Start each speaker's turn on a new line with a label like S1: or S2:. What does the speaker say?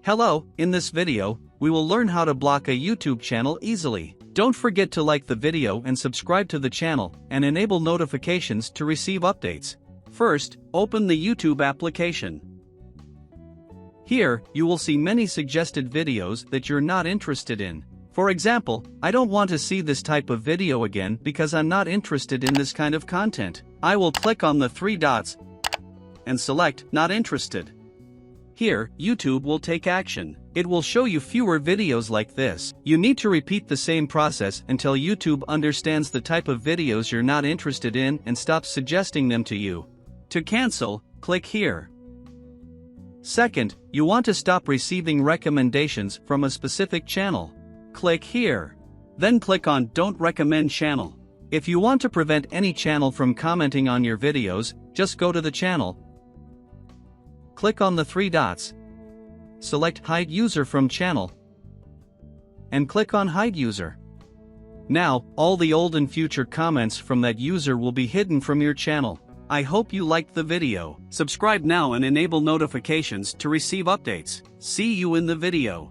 S1: Hello, in this video, we will learn how to block a YouTube channel easily. Don't forget to like the video and subscribe to the channel, and enable notifications to receive updates. First, open the YouTube application. Here, you will see many suggested videos that you're not interested in. For example, I don't want to see this type of video again because I'm not interested in this kind of content. I will click on the three dots and select Not Interested. Here, YouTube will take action. It will show you fewer videos like this. You need to repeat the same process until YouTube understands the type of videos you're not interested in and stops suggesting them to you. To cancel, click here. Second, you want to stop receiving recommendations from a specific channel. Click here. Then click on Don't Recommend Channel. If you want to prevent any channel from commenting on your videos, just go to the channel. Click on the three dots. Select Hide User from Channel. And click on Hide User. Now, all the old and future comments from that user will be hidden from your channel. I hope you liked the video. Subscribe now and enable notifications to receive updates. See you in the video.